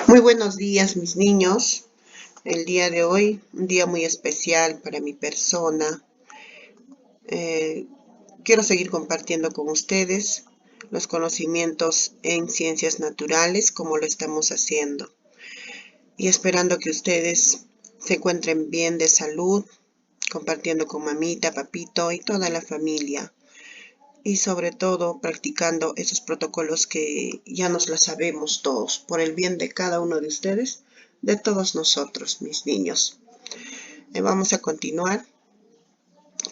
Muy buenos días, mis niños. El día de hoy, un día muy especial para mi persona. Eh, Quiero seguir compartiendo con ustedes los conocimientos en ciencias naturales, como lo estamos haciendo. Y esperando que ustedes se encuentren bien de salud, compartiendo con mamita, papito y toda la familia. Y sobre todo practicando esos protocolos que ya nos los sabemos todos, por el bien de cada uno de ustedes, de todos nosotros, mis niños. Vamos a continuar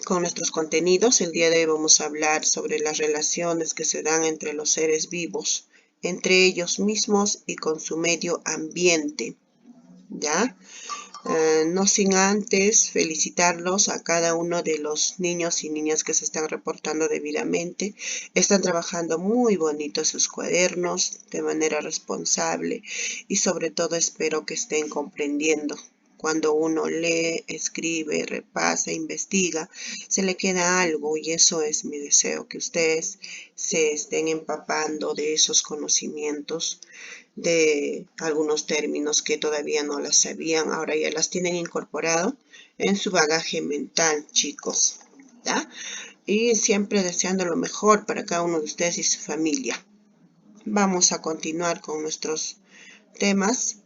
con nuestros contenidos. El día de hoy vamos a hablar sobre las relaciones que se dan entre los seres vivos, entre ellos mismos y con su medio ambiente. ¿Ya? No sin antes felicitarlos a cada uno de los niños y niñas que se están reportando debidamente. Están trabajando muy bonito sus cuadernos de manera responsable y sobre todo espero que estén comprendiendo. Cuando uno lee, escribe, repasa, investiga, se le queda algo y eso es mi deseo, que ustedes se estén empapando de esos conocimientos, de algunos términos que todavía no las sabían, ahora ya las tienen incorporado en su bagaje mental, chicos, ¿ya? Y siempre deseando lo mejor para cada uno de ustedes y su familia. Vamos a continuar con nuestros temas.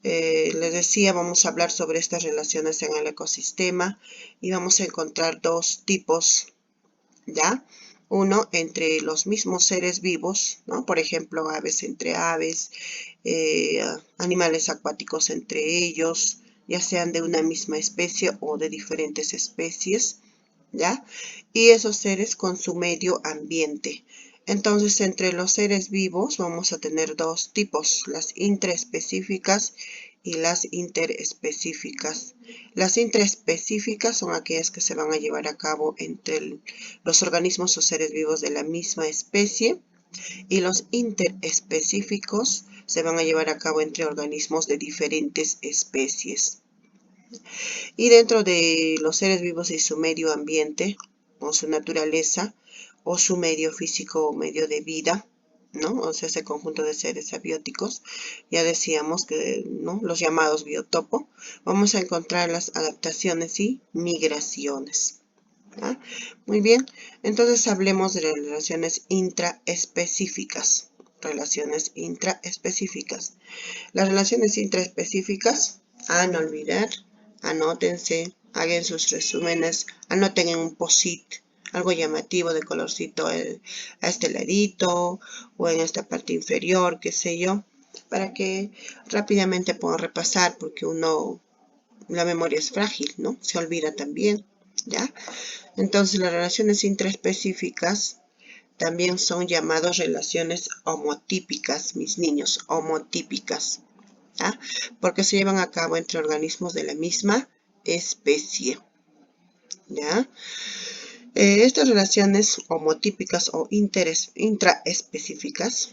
Les decía, vamos a hablar sobre estas relaciones en el ecosistema y vamos a encontrar dos tipos, ¿ya? Uno entre los mismos seres vivos, ¿no? Por ejemplo, aves entre aves, animales acuáticos entre ellos, ya sean de una misma especie o de diferentes especies, ¿ya? Y esos seres con su medio ambiente. Entonces, entre los seres vivos vamos a tener dos tipos, las intraespecíficas y las interespecíficas. Las intraespecíficas son aquellas que se van a llevar a cabo entre los organismos o seres vivos de la misma especie, y los interespecíficos se van a llevar a cabo entre organismos de diferentes especies. Y dentro de los seres vivos y su medio ambiente, o su naturaleza, o su medio físico o medio de vida, ¿no? O sea, ese conjunto de seres abióticos, ya decíamos que, ¿no? Los llamados biotopo, vamos a encontrar las adaptaciones y migraciones. ¿Ya? Muy bien, entonces hablemos de las relaciones intraespecíficas. Relaciones intraespecíficas. Las relaciones intraespecíficas, a no olvidar, anótense, hagan sus resúmenes, anoten en un post-it algo llamativo de colorcito a este ladito o en esta parte inferior, qué sé yo, para que rápidamente puedan repasar, porque la memoria es frágil, ¿no? Se olvida también, ¿ya? Entonces las relaciones intraespecíficas también son llamadas relaciones homotípicas, mis niños, homotípicas, ¿ya? Porque se llevan a cabo entre organismos de la misma especie, ¿ya? Estas relaciones homotípicas o intraespecíficas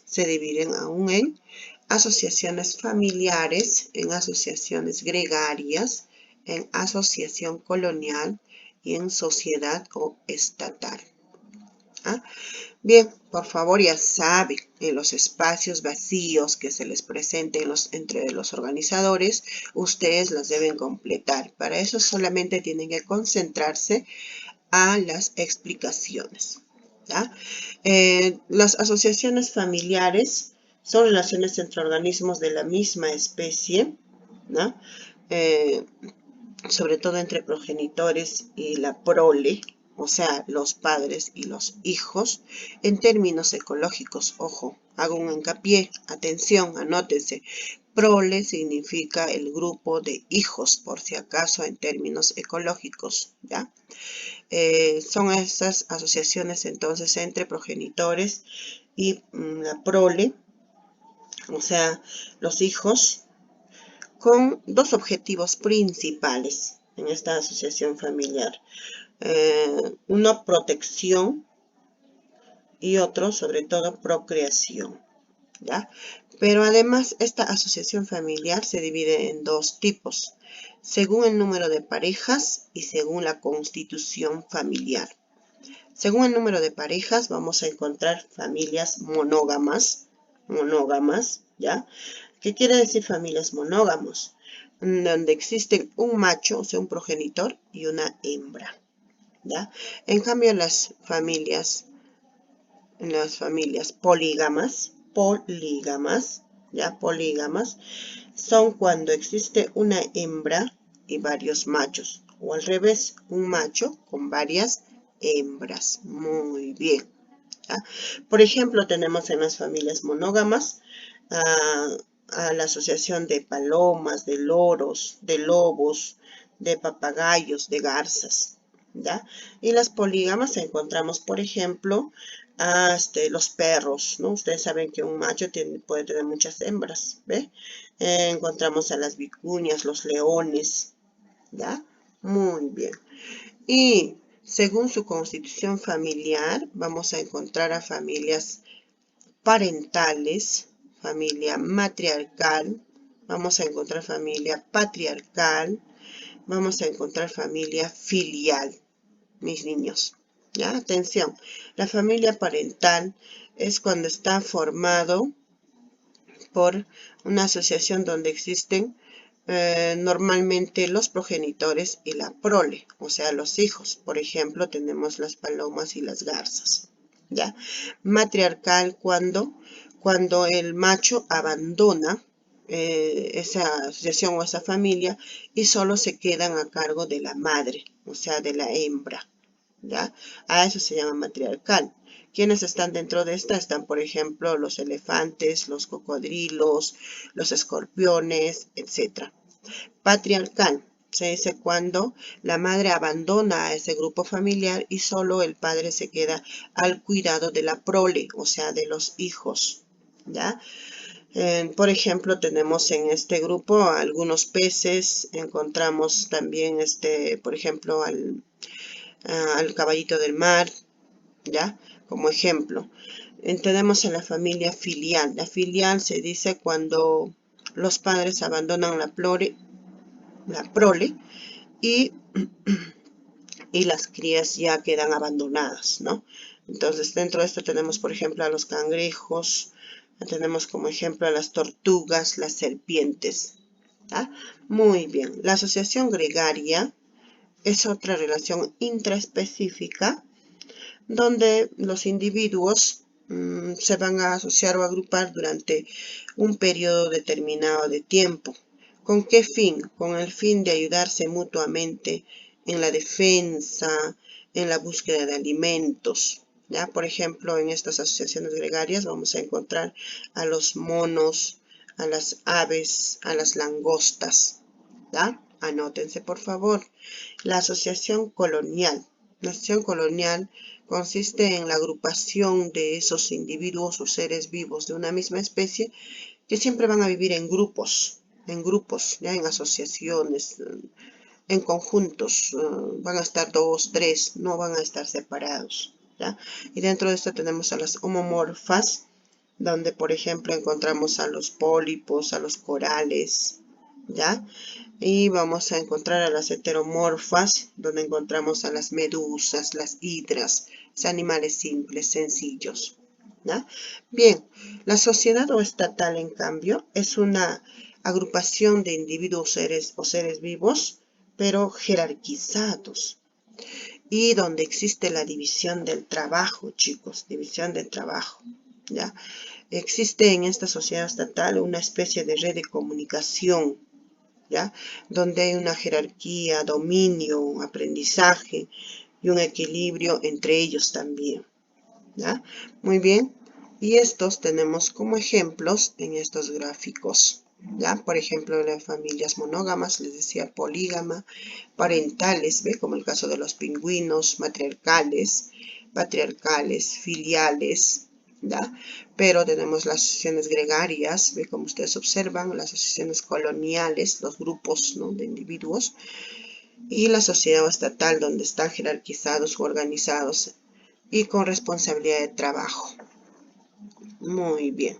se dividen aún en asociaciones familiares, en asociaciones gregarias, en asociación colonial y en sociedad o estatal. ¿Ah? Bien, por favor, ya saben, en los espacios vacíos que se les presenten entre los organizadores, ustedes las deben completar. Para eso solamente tienen que concentrarse a las explicaciones, ¿ya? Las asociaciones familiares son relaciones entre organismos de la misma especie, ¿no? Sobre todo entre progenitores y la prole, o sea, los padres y los hijos, en términos ecológicos. Ojo, hago un hincapié, atención, anótense. Prole significa el grupo de hijos, por si acaso, en términos ecológicos, ¿ya? Son estas asociaciones entonces entre progenitores y la prole, o sea, los hijos, con dos objetivos principales en esta asociación familiar. Una, protección, y otro, sobre todo, procreación, ¿ya? Pero además, esta asociación familiar se divide en dos tipos, según el número de parejas y según la constitución familiar. Según el número de parejas, vamos a encontrar familias monógamas, monógamas, ¿ya? ¿Qué quiere decir familias monógamos? Donde existen un macho, o sea, un progenitor y una hembra, ¿ya? En cambio, las familias polígamas, ¿ya? Polígamas, son cuando existe una hembra y varios machos, o al revés, un macho con varias hembras. Muy bien, ¿ya? Por ejemplo, tenemos en las familias monógamas a la asociación de palomas, de loros, de lobos, de papagayos, de garzas, ¿ya? Y las polígamas encontramos, por ejemplo, a los perros, ¿no? Ustedes saben que un macho puede tener muchas hembras, ¿ve? Encontramos a las vicuñas, los leones, ¿ya? Muy bien. Y según su constitución familiar, vamos a encontrar a familias parentales, familia matriarcal, vamos a encontrar familia patriarcal, vamos a encontrar familia filial, mis niños. ¿Ya? Atención, la familia parental es cuando está formado por una asociación donde existen normalmente los progenitores y la prole, o sea, los hijos. Por ejemplo, tenemos las palomas y las garzas. ¿Ya? Matriarcal cuando el macho abandona esa asociación o esa familia y solo se quedan a cargo de la madre, o sea, de la hembra. ¿Ya? A eso se llama matriarcal. ¿Quiénes están dentro de esta? Están, por ejemplo, los elefantes, los cocodrilos, los escorpiones, etc. Patriarcal se dice cuando la madre abandona a ese grupo familiar y solo el padre se queda al cuidado de la prole, o sea, de los hijos. ¿Ya? Por ejemplo, tenemos en este grupo algunos peces, encontramos también, por ejemplo, al caballito del mar, ¿ya? Como ejemplo. Tenemos a la familia filial. La filial se dice cuando los padres abandonan la prole y, y las crías ya quedan abandonadas, ¿no? Entonces, dentro de esto tenemos, por ejemplo, a los cangrejos, tenemos como ejemplo a las tortugas, las serpientes. ¿Ya? Muy bien. La asociación gregaria es otra relación intraespecífica donde los individuos se van a asociar o agrupar durante un periodo determinado de tiempo. ¿Con qué fin? Con el fin de ayudarse mutuamente en la defensa, en la búsqueda de alimentos. ¿Ya? Por ejemplo, en estas asociaciones gregarias vamos a encontrar a los monos, a las aves, a las langostas. ¿Ya? Anótense, por favor. La asociación colonial. La asociación colonial consiste en la agrupación de esos individuos o seres vivos de una misma especie que siempre van a vivir en grupos, ya en asociaciones, en conjuntos. Van a estar 2, 3, no van a estar separados. ¿Ya? Y dentro de esto tenemos a las homomorfas, donde por ejemplo encontramos a los pólipos, a los corales, ¿ya? Y vamos a encontrar a las heteromorfas, donde encontramos a las medusas, las hidras, animales simples, sencillos. ¿Ya? Bien, la sociedad o estatal, en cambio, es una agrupación de individuos o seres vivos, pero jerarquizados. Y donde existe la división del trabajo, chicos, división del trabajo. ¿Ya? Existe en esta sociedad estatal una especie de red de comunicación, ¿ya? Donde hay una jerarquía, dominio, aprendizaje y un equilibrio entre ellos también, ¿ya? Muy bien, y estos tenemos como ejemplos en estos gráficos, ¿ya? Por ejemplo, las familias monógamas, les decía polígama, parentales, ¿ve? Como el caso de los pingüinos, matriarcales, patriarcales, filiales, ¿ya? Pero tenemos las asociaciones gregarias, ¿ve? Como ustedes observan, las asociaciones coloniales, los grupos, ¿no? de individuos, y la sociedad estatal, donde están jerarquizados o organizados y con responsabilidad de trabajo. Muy bien.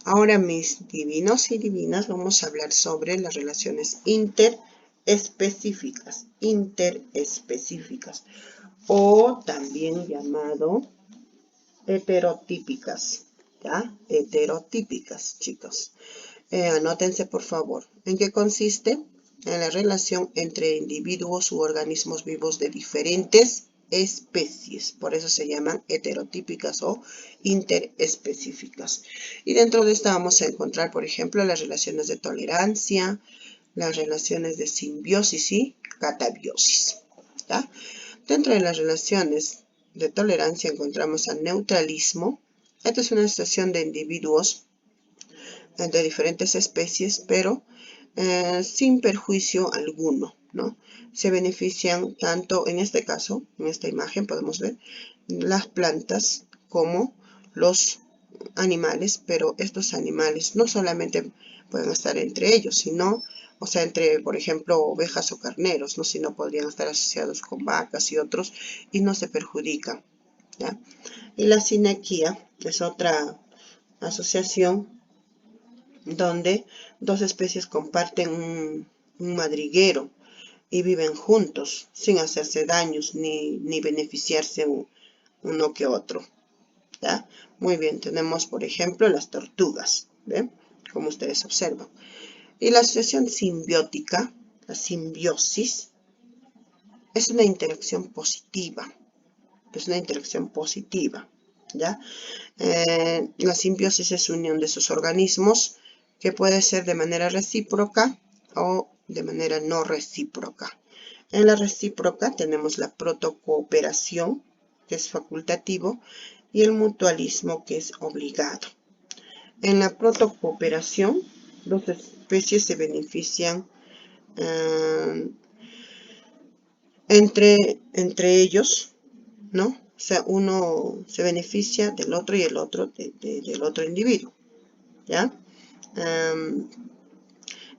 Ahora, mis divinos y divinas, vamos a hablar sobre las relaciones interespecíficas, o también llamado heterotípicas. ¿ya? Heterotípicas, chicos. Anótense, por favor. ¿En qué consiste? En la relación entre individuos u organismos vivos de diferentes especies. Por eso se llaman heterotípicas o interespecíficas. Y dentro de esta vamos a encontrar, por ejemplo, las relaciones de tolerancia, las relaciones de simbiosis y catabiosis. ¿Ya? Dentro de las relaciones de tolerancia encontramos al neutralismo. Esta es una asociación de individuos de diferentes especies, pero sin perjuicio alguno, ¿no? Se benefician tanto, en este caso, en esta imagen podemos ver, las plantas como los animales, pero estos animales no solamente pueden estar entre ellos, sino, o sea, entre, por ejemplo, ovejas o carneros, ¿no? Sino podrían estar asociados con vacas y otros, y no se perjudican, ¿ya? Y la sinergia es otra asociación donde dos especies comparten un madriguero y viven juntos sin hacerse daños ni beneficiarse uno que otro. ¿Ya? Muy bien, tenemos por ejemplo las tortugas, ¿ven? Como ustedes observan. Y la asociación simbiótica, la simbiosis, es una interacción positiva. Es una interacción positiva, ¿ya? La simbiosis es unión de sus organismos que puede ser de manera recíproca o de manera no recíproca. En la recíproca tenemos la protocooperación, que es facultativo, y el mutualismo, que es obligado. En la protocooperación, dos especies se benefician entre ellos, ¿no? O sea, uno se beneficia del otro y el otro del otro individuo, ¿ya?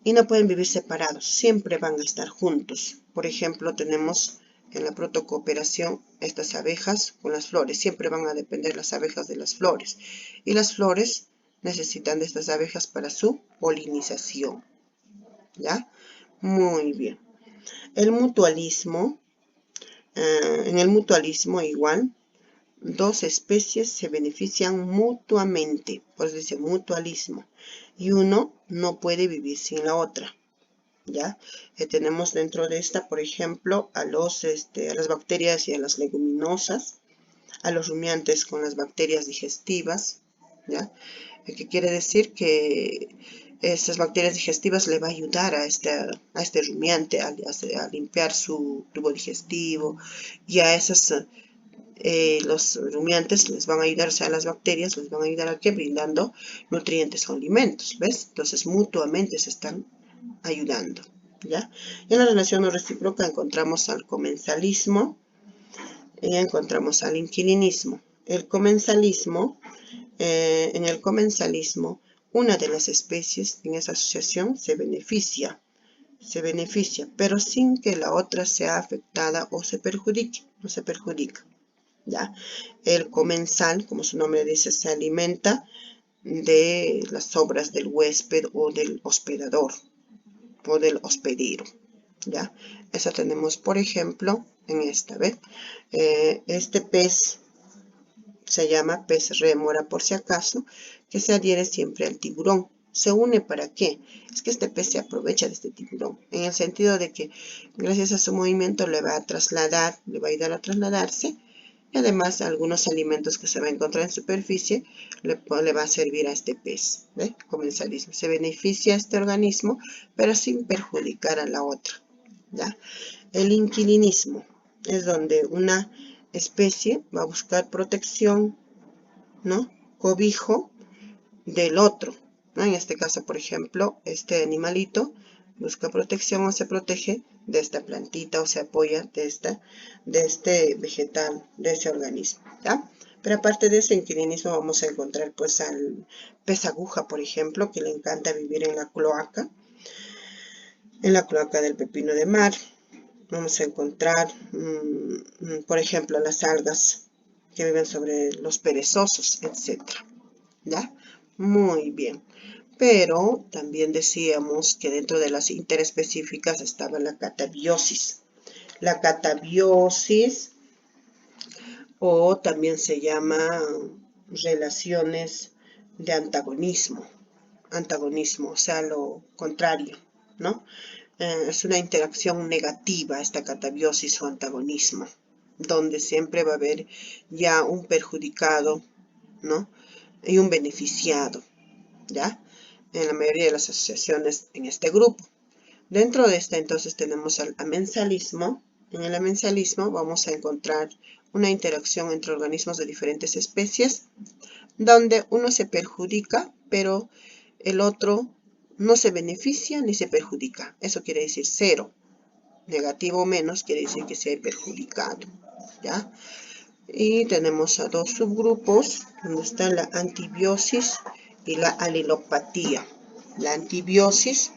Y no pueden vivir separados, siempre van a estar juntos. Por ejemplo, tenemos en la protocooperación estas abejas con las flores, siempre van a depender las abejas de las flores. Y las flores necesitan de estas abejas para su polinización, ¿ya? Muy bien. El mutualismo, en el mutualismo igual, dos especies se benefician mutuamente, por eso dice mutualismo, y uno no puede vivir sin la otra, ¿ya? Tenemos dentro de esta, por ejemplo, a las bacterias y a las leguminosas, a los rumiantes con las bacterias digestivas, ¿ya? Que quiere decir que estas bacterias digestivas le va a ayudar a este rumiante a limpiar su tubo digestivo, y a esas los rumiantes les van a ayudar, o sea, las bacterias les van a ayudar a que brindando nutrientes o alimentos, ¿ves? Entonces mutuamente se están ayudando, ¿ya? En la relación no recíproca encontramos al comensalismo y encontramos al inquilinismo. El comensalismo, en el comensalismo, una de las especies en esa asociación se beneficia, pero sin que la otra sea afectada o se perjudique, no se perjudica. ¿Ya? El comensal, como su nombre dice, se alimenta de las sobras del huésped o del hospedador o del hospedero, ¿ya? Eso tenemos, por ejemplo, en esta, ¿ve? Este pez se llama pez rémora, por si acaso, que se adhiere siempre al tiburón. ¿Se une para qué? Es que este pez se aprovecha de este tiburón, en el sentido de que gracias a su movimiento le va a trasladar, le va a ayudar a trasladarse, y además algunos alimentos que se va a encontrar en superficie le va a servir a este pez, ¿ve? Comensalismo. Se beneficia a este organismo, pero sin perjudicar a la otra, ¿ya? El inquilinismo es donde una especie va a buscar protección, ¿no? Cobijo del otro, ¿no? En este caso, por ejemplo, este animalito busca protección o se protege de esta plantita o se apoya de este vegetal, de ese organismo, ¿ya? Pero aparte de ese inquilinismo vamos a encontrar pues al pez aguja, por ejemplo, que le encanta vivir en la cloaca del pepino de mar. Vamos a encontrar, por ejemplo, las algas que viven sobre los perezosos, etc. ¿Ya? Muy bien. Pero también decíamos que dentro de las interespecíficas estaba la catabiosis. La catabiosis, o también se llama relaciones de antagonismo. O sea, lo contrario, ¿no? Es una interacción negativa esta catabiosis o antagonismo, donde siempre va a haber ya un perjudicado, ¿no? Y un beneficiado, ¿ya? En la mayoría de las asociaciones en este grupo. Dentro de esta entonces tenemos al amensalismo. En el amensalismo vamos a encontrar una interacción entre organismos de diferentes especies, donde uno se perjudica, pero el otro no se beneficia ni se perjudica. Eso quiere decir cero. Negativo o menos quiere decir que se ha perjudicado, ¿ya? Y tenemos a dos subgrupos, donde está la antibiosis y la alelopatía. La antibiosis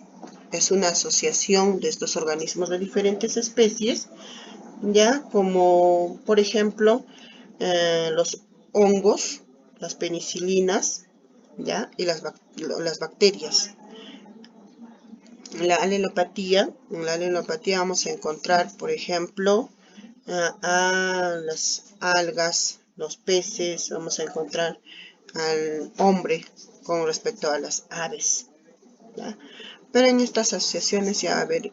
es una asociación de estos organismos de diferentes especies, ya como por ejemplo los hongos, las penicilinas, ya, y las bacterias. En la alelopatía vamos a encontrar, por ejemplo, a las algas, los peces, vamos a encontrar al hombre con respecto a las aves, ¿ya? Pero en estas asociaciones ya va a haber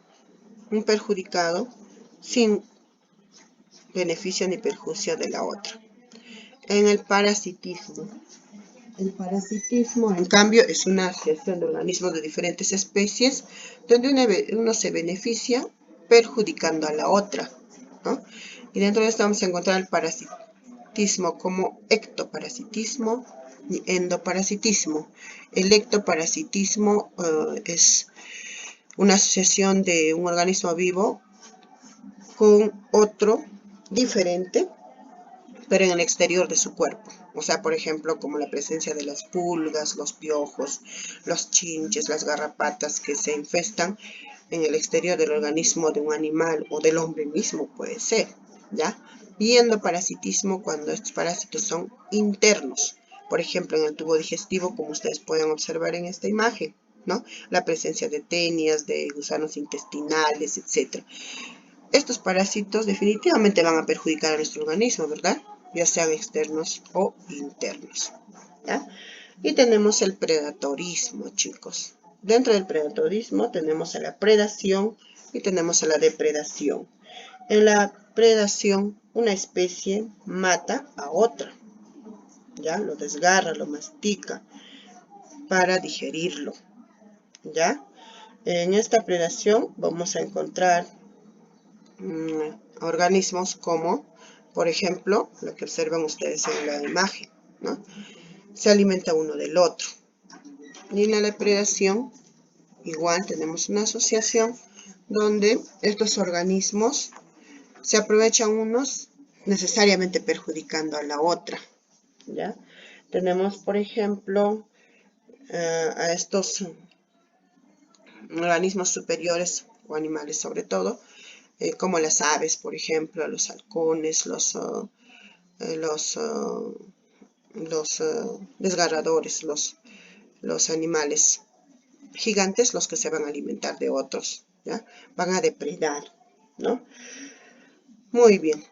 un perjudicado sin beneficio ni perjuicio de la otra. En el parasitismo, en cambio, es una asociación de organismos de diferentes especies donde uno se beneficia perjudicando a la otra, ¿no? Y dentro de esto vamos a encontrar el parasitismo como ectoparasitismo y endoparasitismo. El ectoparasitismo es una asociación de un organismo vivo con otro diferente, pero en el exterior de su cuerpo. O sea, por ejemplo, como la presencia de las pulgas, los piojos, los chinches, las garrapatas que se infestan en el exterior del organismo de un animal o del hombre mismo, puede ser, ¿ya? Y endoparasitismo cuando estos parásitos son internos. Por ejemplo, en el tubo digestivo, como ustedes pueden observar en esta imagen, ¿no? La presencia de tenias, de gusanos intestinales, etc. Estos parásitos definitivamente van a perjudicar a nuestro organismo, ¿verdad? Ya sean externos o internos, ¿ya? Y tenemos el predatorismo, chicos. Dentro del predatorismo tenemos a la predación y tenemos a la depredación. En la predación, una especie mata a otra, ¿ya? Lo desgarra, lo mastica para digerirlo, ¿ya? En esta predación vamos a encontrar organismos como, por ejemplo, lo que observan ustedes en la imagen, ¿no? Se alimenta uno del otro. Y en la depredación, igual tenemos una asociación donde estos organismos se aprovechan unos necesariamente perjudicando a la otra, ¿ya? Tenemos, por ejemplo, a estos organismos superiores o animales sobre todo, como las aves, por ejemplo, los halcones, los desgarradores, los animales gigantes, los que se van a alimentar de otros, ¿ya? Van a depredar, ¿no? Muy bien.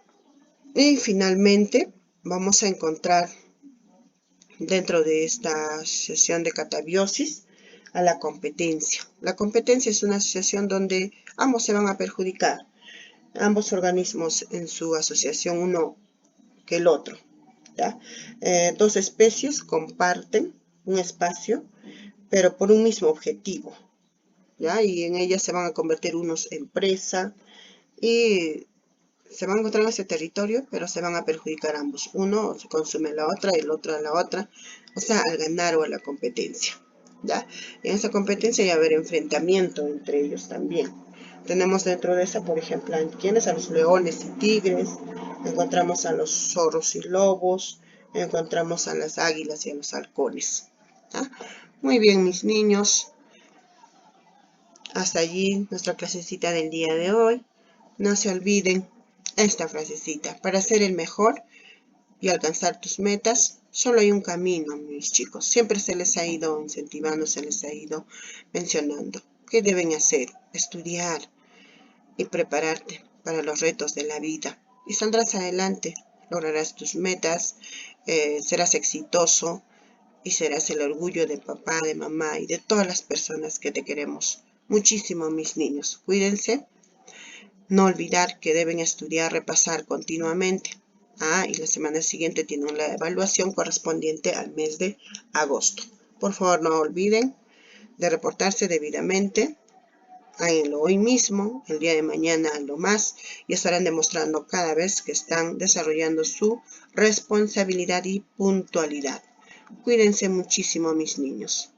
Y finalmente vamos a encontrar dentro de esta asociación de catabiosis a la competencia. La competencia es una asociación donde ambos se van a perjudicar. Ambos organismos en su asociación uno que el otro, ¿ya? Dos especies comparten un espacio, pero por un mismo objetivo, ¿ya? Y en ellas se van a convertir unos en presa y se van a encontrar en ese territorio, pero se van a perjudicar ambos. Uno se consume a la otra y el otro a la otra, o sea, al ganar o a la competencia, ¿ya? En esa competencia ya va a haber enfrentamiento entre ellos también. Tenemos dentro de esa, por ejemplo, a los leones y tigres, encontramos a los zorros y lobos, encontramos a las águilas y a los halcones, ¿ya? Muy bien, mis niños, hasta allí nuestra clasecita del día de hoy. No se olviden esta frasecita: para ser el mejor y alcanzar tus metas, solo hay un camino, mis chicos. Siempre se les ha ido incentivando, se les ha ido mencionando. ¿Qué deben hacer? Estudiar y prepararte para los retos de la vida. Y saldrás adelante, lograrás tus metas, serás exitoso y serás el orgullo de papá, de mamá y de todas las personas que te queremos muchísimo, mis niños. Cuídense. No olvidar que deben estudiar, repasar continuamente. Y la semana siguiente tienen la evaluación correspondiente al mes de agosto. Por favor, no olviden de reportarse debidamente. Háganlo hoy mismo, el día de mañana lo más, y estarán demostrando cada vez que están desarrollando su responsabilidad y puntualidad. Cuídense muchísimo, mis niños.